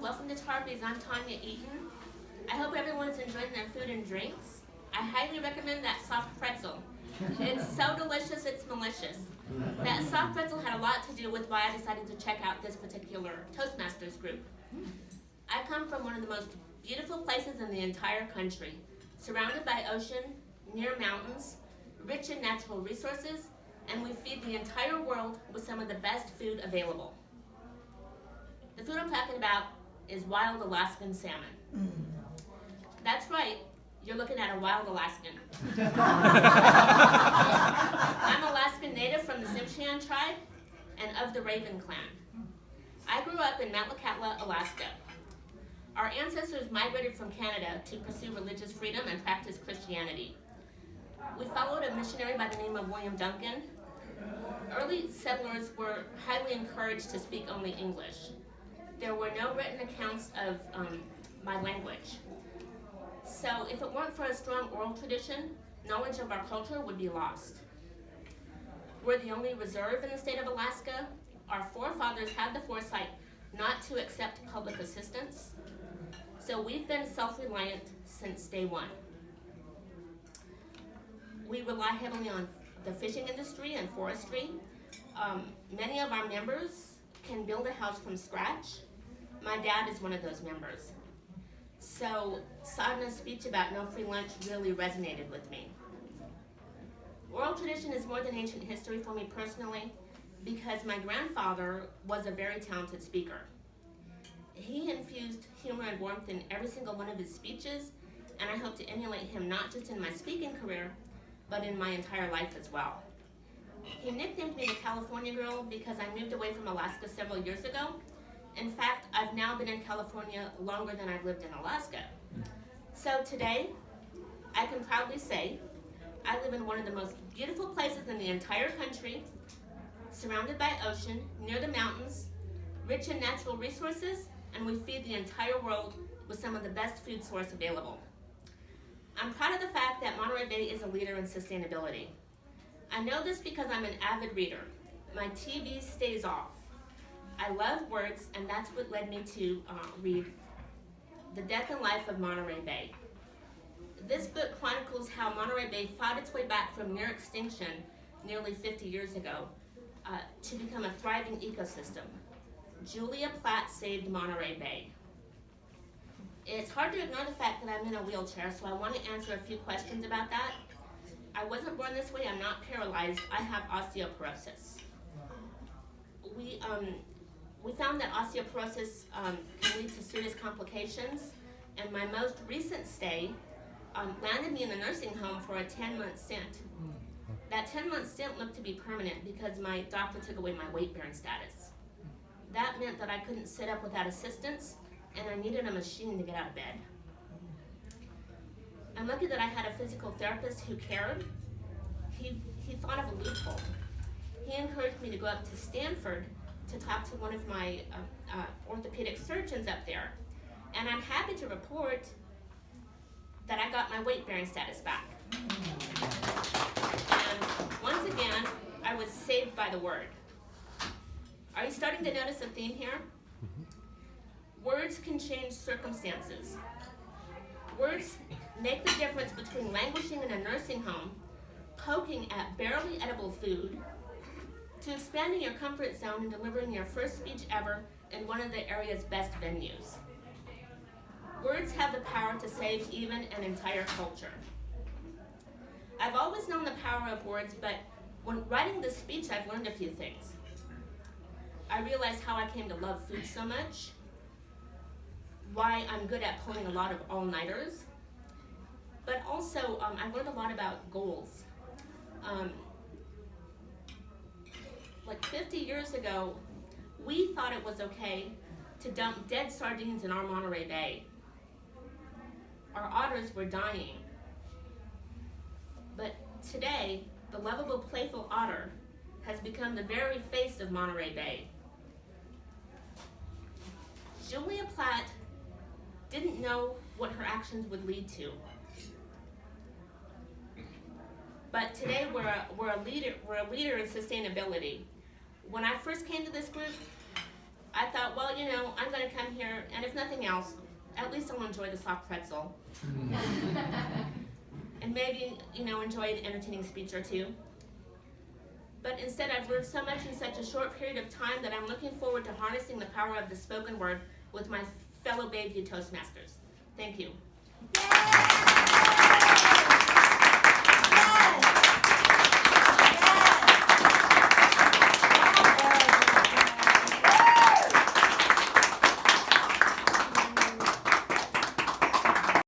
welcome to Tarby's. I'm Tanya Eaton. I hope everyone's enjoying their food and drinks. I highly recommend that soft pretzel. It's so delicious, it's malicious. That soft pretzel had a lot to do with why I decided to check out this particular Toastmasters group. I come from one of the most beautiful places in the entire country, surrounded by ocean, near mountains, rich in natural resources, and we feed the entire world with some of the best food available. The food I'm talking about is wild Alaskan salmon. That's right, you're looking at a wild Alaskan. I'm Alaskan native from the Tsimshian tribe and of the Raven clan. I grew up in Metlakatla, Alaska. Our ancestors migrated from Canada to pursue religious freedom and practice Christianity. We followed a missionary by the name of William Duncan. Early settlers were highly encouraged to speak only English. There were no written accounts of my language. So if it weren't for a strong oral tradition, knowledge of our culture would be lost. We're the only reserve in the state of Alaska. Our forefathers had the foresight not to accept public assistance. So we've been self-reliant since day one. We rely heavily on the fishing industry and forestry. Many of our members can build a house from scratch. My dad is one of those members. So Sadhna's speech about no free lunch really resonated with me. Oral tradition is more than ancient history for me personally because my grandfather was a very talented speaker. He infused humor and warmth in every single one of his speeches, and I hope to emulate him not just in my speaking career, but in my entire life as well. He nicknamed me the California Girl because I moved away from Alaska several years ago. In fact, I've now been in California longer than I've lived in Alaska. So today, I can proudly say I live in one of the most beautiful places in the entire country, surrounded by ocean, near the mountains, rich in natural resources, and we feed the entire world with some of the best food source available. I'm proud of the fact that Monterey Bay is a leader in sustainability. I know this because I'm an avid reader. My TV stays off. I love words, and that's what led me to read The Death and Life of Monterey Bay. This book chronicles how Monterey Bay fought its way back from near extinction nearly 50 years ago to become a thriving ecosystem. Julia Platt saved Monterey Bay. It's hard to ignore the fact that I'm in a wheelchair, so I want to answer a few questions about that. I wasn't born this way, I'm not paralyzed, I have osteoporosis. We found that osteoporosis can lead to serious complications, and my most recent stay landed me in a nursing home for a 10-month stint. That 10-month stint looked to be permanent because my doctor took away my weight-bearing status. That meant that I couldn't sit up without assistance, and I needed a machine to get out of bed. I'm lucky that I had a physical therapist who cared. He thought of a loophole. He encouraged me to go up to Stanford to talk to one of my orthopedic surgeons up there. And I'm happy to report that I got my weight-bearing status back. And once again, I was saved by the word. Are you starting to notice a theme here? Words can change circumstances. Words make the difference between languishing in a nursing home, poking at barely edible food, to expanding your comfort zone and delivering your first speech ever in one of the area's best venues. Words have the power to save even an entire culture. I've always known the power of words, but when writing this speech, I've learned a few things. I realized how I came to love food so much, why I'm good at pulling a lot of all-nighters, but also I learned a lot about goals. Like 50 years ago, we thought it was okay to dump dead sardines in our Monterey Bay. Our otters were dying. But today, the lovable, playful otter has become the very face of Monterey Bay. Julia Platt didn't know what her actions would lead to. But today we're a leader in sustainability. When I first came to this group, I thought, well, you know, I'm going to come here, and if nothing else, at least I'll enjoy the soft pretzel. And maybe, you know, enjoy an entertaining speech or two. But instead, I've learned so much in such a short period of time that I'm looking forward to harnessing the power of the spoken word with my fellow Bayview Toastmasters. Thank you.